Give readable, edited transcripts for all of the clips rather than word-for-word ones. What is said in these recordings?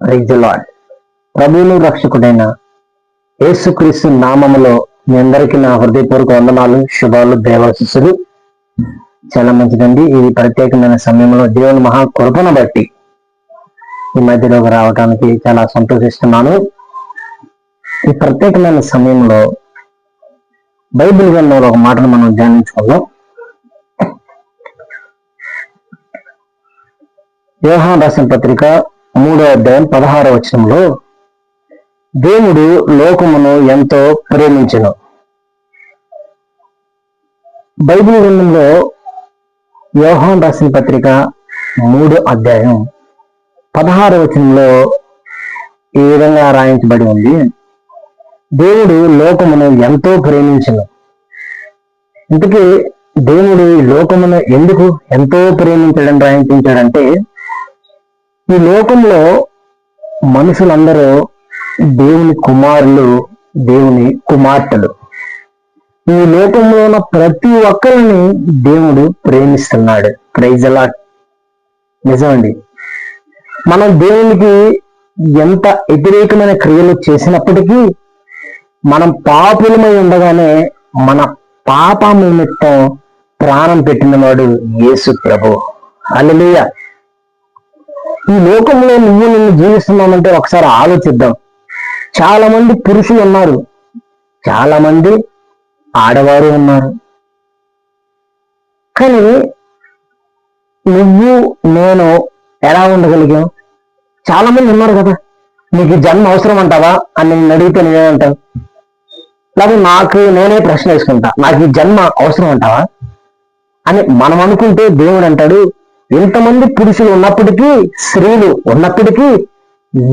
Praise the lord. ప్రభువును రక్షకుడైన యేసుక్రీస్తు నామములో మీ అందరికీ నా హృదయపూర్వక వందనాలు, శుభాలు, దేవాశిస్సులు. చాలా మంచిదండి. ఇది ప్రత్యేకమైన సమయంలో దేవుని మహాకృపను బట్టి ఈ మధ్యలోకి రావడానికి చాలా సంతోషిస్తున్నాను. ఈ ప్రత్యేకమైన సమయంలో బైబిల్ గ్రంథంలో ఒక మాటను మనం ధ్యానించుకుందాం. యోహాను రాసిన పత్రిక 3వ అధ్యాయం 16వ వచనంలో దేవుడు లోకమును ఎంతో ప్రేమించెను. బైబిల్ గ్రంథంలో యోహాను రాసిన పత్రిక 3వ అధ్యాయం 16వ వచనంలో ఈ విధంగా రాయించబడి ఉంది. దేవుడు లోకమును ఎంతో ప్రేమించెను. ఇంతకీ దేవుడు ఈ లోకమును ఎందుకు ఎంతో ప్రేమించడం రాయించాడంటే, ఈ లోకంలో మనుషులందరూ దేవుని కుమారులు, దేవుని కుమార్తెలు. ఈ లోకంలో ఉన్న ప్రతి ఒక్కరిని దేవుడు ప్రేమిస్తున్నాడు. Praise the Lord. నిజమండి. మనం దేవునికి ఎంత వ్యతిరేకమైన క్రియలు చేసినప్పటికీ, మనం పాపులమై ఉండగానే మన పాపం నిమిత్తం ప్రాణం పెట్టినవాడు యేసు ప్రభు. హల్లెలూయా. ఈ లోకంలో నిన్ను జీవిస్తున్నామంటే ఒకసారి ఆలోచిద్దాం. చాలా మంది పురుషులు ఉన్నారు, చాలా మంది ఆడవారు ఉన్నారు. కానీ నువ్వు నేను ఎలా ఉండగలిగాం? చాలా మంది ఉన్నారు కదా. నీకు జన్మ అవసరం అంటావా అని నేను అడిగితే నేనేమంటావు? లేకపోతే నేనే ప్రశ్న వేసుకుంటా, నాకు ఈ జన్మ అవసరం అంటావా అని మనం అనుకుంటే, దేవుడు అంటాడు, ఇంతమంది పురుషులు ఉన్నప్పటికీ, స్త్రీలు ఉన్నప్పటికీ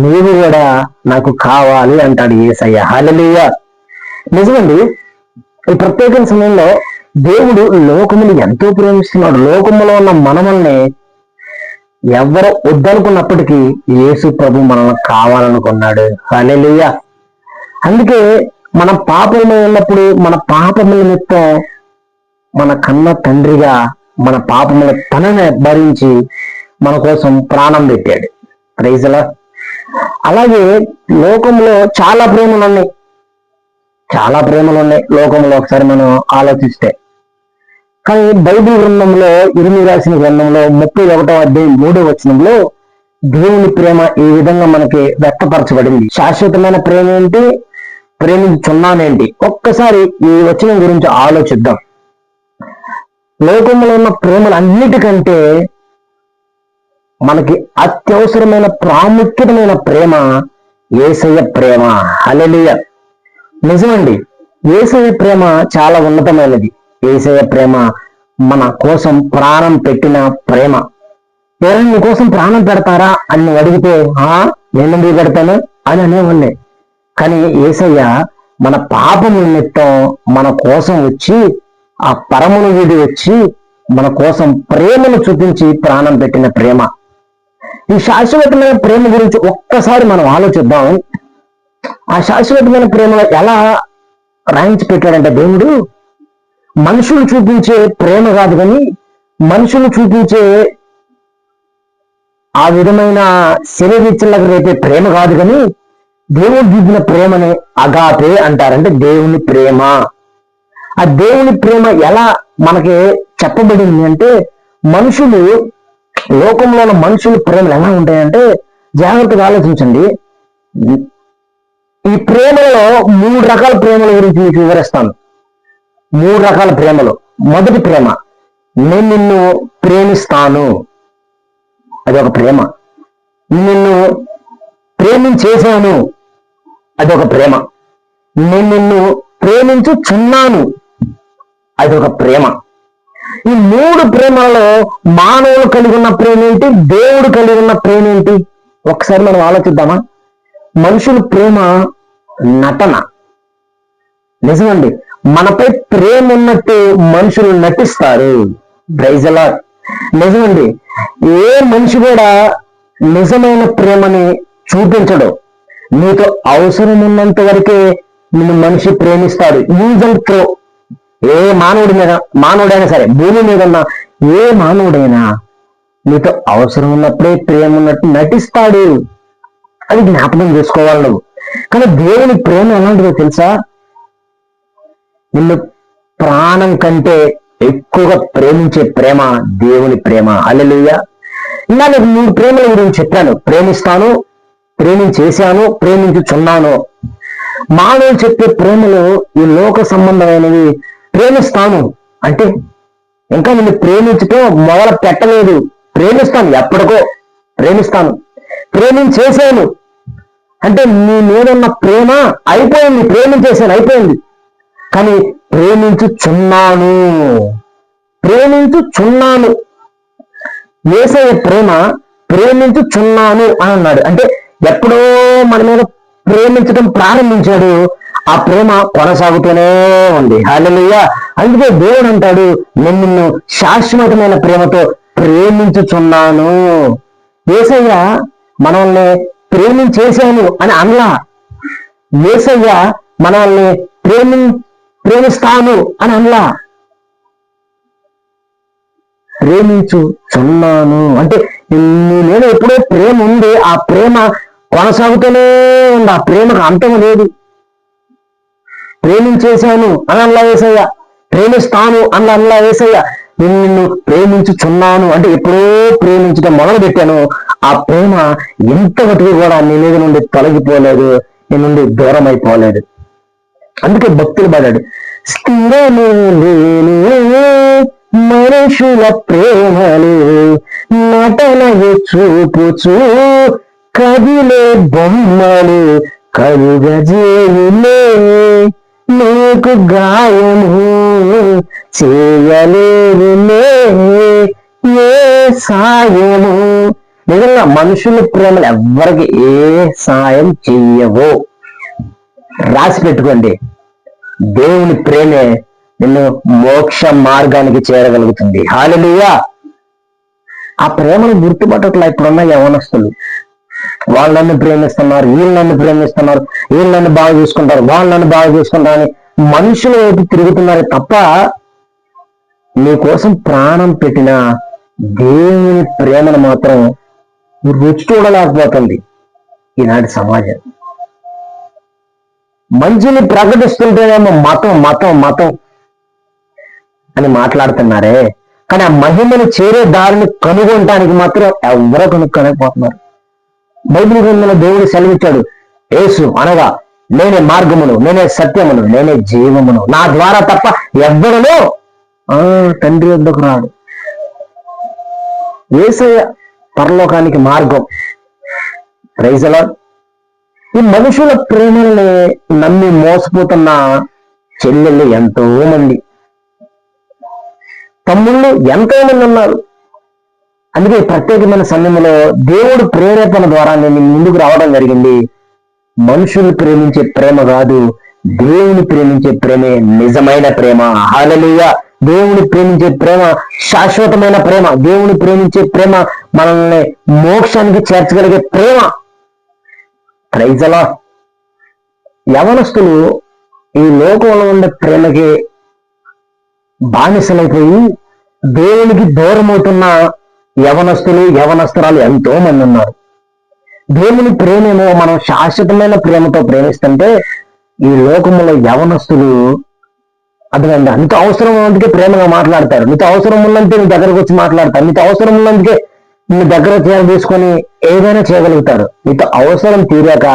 నీవు కూడా నాకు కావాలి అంటాడు యేసయ్య. హల్లెలూయా. నిజమండి. ఈ ప్రత్యేక సమయంలో దేవుడు లోకముని ఎంతో ప్రేమిస్తున్నాడు. లోకములో ఉన్న మనమల్ని ఎవరు వద్దనుకున్నప్పటికీ యేసు ప్రభు మనల్ని కావాలనుకున్నాడు. హల్లెలూయా. అందుకే మన పాపములో ఉన్నప్పుడు మన పాపముల నిమిత్తం మన కన్న తండ్రిగా మన పాపముల తనని భరించి మన కోసం ప్రాణం పెట్టాడు. Praise the Lord. అలాగే లోకంలో చాలా ప్రేమలు ఉన్నాయి, చాలా ప్రేమలు ఉన్నాయి లోకంలో ఒకసారి మనం ఆలోచిస్తే. కానీ బైబిల్ గ్రంథంలో, ఇర్మీయా రాసిన గ్రంథంలో 31వ అధ్యాయం 3వ వచనంలో దేవుని ప్రేమ ఈ విధంగా మనకి వ్యక్తపరచబడింది. శాశ్వతమైన ప్రేమ ఏంటి, ప్రేమించున్నానేంటి? ఒక్కసారి ఈ వచనం గురించి ఆలోచిద్దాం. లోకంలో ఉన్న ప్రేమలు అన్నిటికంటే మనకి అత్యవసరమైన ప్రాముఖ్యమైన ప్రేమ యేసయ్య ప్రేమ. హల్లెలూయా. నిజమండి. యేసయ్య ప్రేమ చాలా ఉన్నతమైనది. యేసయ్య ప్రేమ మన కోసం ప్రాణం పెట్టిన ప్రేమ. ఎవరైనా నీ కోసం ప్రాణం పెడతారా అని నువ్వు అడిగితే, నేను ఎందుకు పెడతాను అని అనేవాళ్ళే. కానీ యేసయ్య మన పాపం నిమిత్తం మన కోసం వచ్చి, ఆ పరమును వీడి వచ్చి మన కోసం ప్రేమను చూపించి ప్రాణం పెట్టిన ప్రేమ. ఈ శాశ్వతమైన ప్రేమ గురించి ఒక్కసారి మనం ఆలోచిద్దాం. ఆ శాశ్వతమైన ప్రేమలో ఎలా రాయించి పెట్టాడంటే, దేవుడు మనుషులు చూపించే ప్రేమ కాదు, కానీ మనుషులు చూపించే ఆ విధమైన శరీరీచ్చలకు రేపే ప్రేమ కాదు, కానీ దేవుడు చూపిన ప్రేమని అగాపే అంటారంటే దేవుని ప్రేమ. ఆ దేవుని ప్రేమ ఎలా మనకి చెప్పబడింది అంటే, మనుషులు, లోకంలో ఉన్న మనుషుల ప్రేమలు ఎలా ఉంటాయంటే, జాగ్రత్తగా ఆలోచించండి. ఈ ప్రేమలో 3 రకాల ప్రేమల గురించి మీకు వివరిస్తాను. 3 రకాల ప్రేమలు. మొదటి ప్రేమ, నేను నిన్ను ప్రేమిస్తాను, అదొక ప్రేమ. నిన్ను ప్రేమించేశాను, అదొక ప్రేమ. నేను నిన్ను ప్రేమించుచున్నాను, అదొక ప్రేమ. ఈ 3 ప్రేమలలో మానవులు కలిగి ఉన్న ప్రేమ ఏంటి, దేవుడు కలిగి ఉన్న ప్రేమ ఏంటి? ఒకసారి మనం ఆలోచిద్దామా? మనుషుల ప్రేమ నటన. నిజమండి. మనపై ప్రేమ ఉన్నట్టు మనుషులు నటిస్తారు. Praise the Lord. నిజమండి. ఏ మనిషి కూడా నిజమైన ప్రేమని చూపించడు. నీకు అవసరం ఉన్నంత వరకే నిన్ను మనిషి ప్రేమిస్తాడు. Use and throw. ఏ మానవుడైనా సరే, భూమి మీద ఉన్న ఏ మానవుడైనా నీతో అవసరం ఉన్నప్పుడే ప్రేమ ఉన్నట్టు నటిస్తాడు. అది జ్ఞాపకం చేసుకోవాలి నువ్వు. కానీ దేవుని ప్రేమ ఎలాంటిదో తెలుసా? నిన్ను ప్రాణం కంటే ఎక్కువగా ప్రేమించే ప్రేమ దేవుని ప్రేమ. హల్లెలూయా. ఇలా నేను 3 ప్రేమల గురించి చెప్పాను. ప్రేమిస్తాను, ప్రేమించేశాను, ప్రేమించుచున్నాను. మానవులు చెప్పే ప్రేమలు ఈ లోక సంబంధమైనవి. ప్రేమిస్తాను అంటే ఇంకా నిన్ను ప్రేమించటం మొదలు పెట్టలేదు. ప్రేమిస్తాను, ఎప్పటికో ప్రేమిస్తాను. ప్రేమించేశాను అంటే నీ మీదున్న ప్రేమ అయిపోయింది. ప్రేమించేశాను, అయిపోయింది. కానీ ప్రేమించుచున్నాను. యేసయ్య ప్రేమ ప్రేమించుచున్నాను అని అన్నాడు. అంటే ఎప్పుడో మన మీద ప్రేమించడం ప్రారంభించాడు, ఆ ప్రేమ కొనసాగుతూనే ఉంది. హల్లెలూయా. అందుకే దేవుడు అంటాడు, నేను నిన్ను శాశ్వతమైన ప్రేమతో ప్రేమించుచున్నాను. యేసయ్య మనల్ని ప్రేమించేశాను అని అనలా. యేసయ్య మనల్ని ప్రేమిస్తాను అని అనలా. ప్రేమించుచున్నాను అంటే నేను ఎప్పుడో ప్రేమ ఉంది, ఆ ప్రేమ కొనసాగుతూనే ఉంది, ఆ ప్రేమకు అంతం లేదు. ప్రేమించేశాను అని అనలా యేసయ్య, ప్రేమిస్తాను అని అనలా యేసయ్య. నిన్ను ప్రేమించుచున్నాను అంటే ఎప్పుడో ప్రేమించడం మొదలు పెట్టాను, ఆ ప్రేమ ఎంతవరకు కూడా నీ మీద నుండి తొలగిపోలేదు, నీ నుండి దూరం అయిపోలేదు. అందుకే భక్తులు పడాడు, స్థిరము లేని మనుషుల ప్రేమలు నటనలు చూపుచూ కదిలే బొమ్మలు కలుగజేయులే నీకు గాయము చేయలేవులే ఏ సాయము. నిజంగా మనుషుల ప్రేమలు ఎవ్వరికి ఏ సాయం చెయ్యవు. రాసి పెట్టుకోండి, దేవుని ప్రేమే నిన్ను మోక్ష మార్గానికి చేరగలుగుతుంది. హల్లెలూయా. ఆ ప్రేమను గుర్తుపట్టట్లా ఇప్పుడున్న యవనస్తులు. వాళ్ళు నన్ను ప్రేమిస్తున్నారు, వీళ్ళు నన్ను ప్రేమిస్తున్నారు, వీళ్ళు నన్ను బాగా చూసుకుంటారు, వాళ్ళు నన్ను బాగా చూసుకుంటారు అని మనుషుల వైపు తిరుగుతున్నారు తప్ప నీ కోసం ప్రాణం పెట్టిన దేవుని ప్రేమను మాత్రం రుచి చూడలేకపోతుంది ఈనాటి సమాజం. మంచిని ప్రకటిస్తుంటేనేమో మతం మతం మతం అని మాట్లాడుతున్నారే, కానీ ఆ మహిమను చేరే దారిని కనుగొనటానికి మాత్రం ఎవరో కనుక్కోలేకపోతున్నారు. బైబిల్ గ్రంథంలో దేవుడు సెలవిచ్చాడు, యేసు అనగా నేనే మార్గమును, నేనే సత్యమును, నేనే జీవమును, నా ద్వారా తప్ప ఎవ్వరూ తండ్రి వద్దకు రాడు. యేసయ్య పరలోకానికి మార్గం. Praise the Lord. ఈ మనుషుల ప్రేమల్ని నమ్మి మోసపోతున్న చెల్లెళ్ళు ఎంతో మంది, తమ్ముళ్ళు ఎంతో మంది ఉన్నారు. అందుకే ప్రత్యేకమైన సమయంలో దేవుడు ప్రేరేపణ ద్వారా నేను ముందుకు రావడం జరిగింది. మనుషులు ప్రేమించే ప్రేమ కాదు, దేవుని ప్రేమించే ప్రేమే నిజమైన ప్రేమ. హల్లెలూయా. దేవుని ప్రేమించే ప్రేమ శాశ్వతమైన ప్రేమ. దేవుని ప్రేమించే ప్రేమ మనల్ని మోక్షానికి చేర్చగలిగే ప్రేమ. Praise the Lord. యవనస్తులు ఈ లోకంలో ఉండే ప్రేమకి బానిసలైపోయి దేవునికి దూరం అవుతున్న యవనస్తులు యవనస్తురాలు ఎంతో మంది ఉన్నారు. దేవుని ప్రేమేమో మనం శాశ్వతమైన ప్రేమతో ప్రేమిస్తుంటే ఈ లోకంలో యవనస్తులు అర్థమైంది, నీతో అవసరం ఉన్నందుకే ప్రేమగా మాట్లాడతారు, నీతో అవసరం ఉన్నందుకే నీ దగ్గరకు వచ్చి మాట్లాడతారు, నీతో అవసరం ఉన్నందుకే నిన్ను దగ్గర తీసుకొని ఏదైనా చేయగలుగుతారు. నీతో అవసరం తీరాక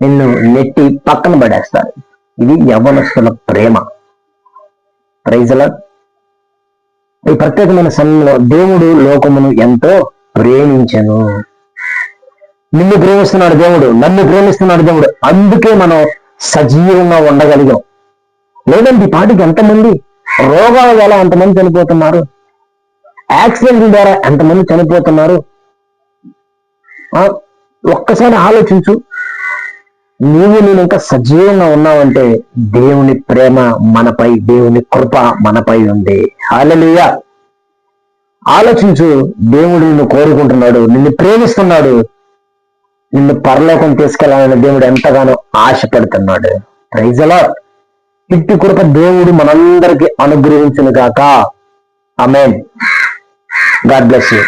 నిన్ను నెట్టి పక్కన పడేస్తారు. ఇది యవనస్తుల ప్రేమ. Praise the Lord. ఈ ప్రత్యేకమైన సమయంలో దేవుడు లోకమును ఎంతో ప్రేమించెను. నిన్ను ప్రేమిస్తున్నాడు దేవుడు, నన్ను ప్రేమిస్తున్నాడు దేవుడు. అందుకే మనం సజీవంగా ఉండగలిగాం. లేదంటే ఈ పాటికి ఎంతమంది రోగాల వల్ల ఎంతమంది చనిపోతున్నారు, యాక్సిడెంట్ల ద్వారా ఎంతమంది చనిపోతున్నారు. ఒక్కసారి ఆలోచించు. నేను ఇంకా సజీవంగా ఉన్నావంటే దేవుని ప్రేమ మనపై, దేవుని కృప మనపై ఉంది. హల్లెలూయా. ఆలోచించు. దేవుడు నిన్ను కోరుకుంటున్నాడు, నిన్ను ప్రేమిస్తున్నాడు, నిన్ను పరలోకం తీసుకెళ్లాలని దేవుడు ఎంతగానో ఆశపడుతున్నాడు. Praise the Lord. ఇట్టి కృప దేవుడు మనందరికీ అనుగ్రహించును గాక. ఆమేన్. God bless you.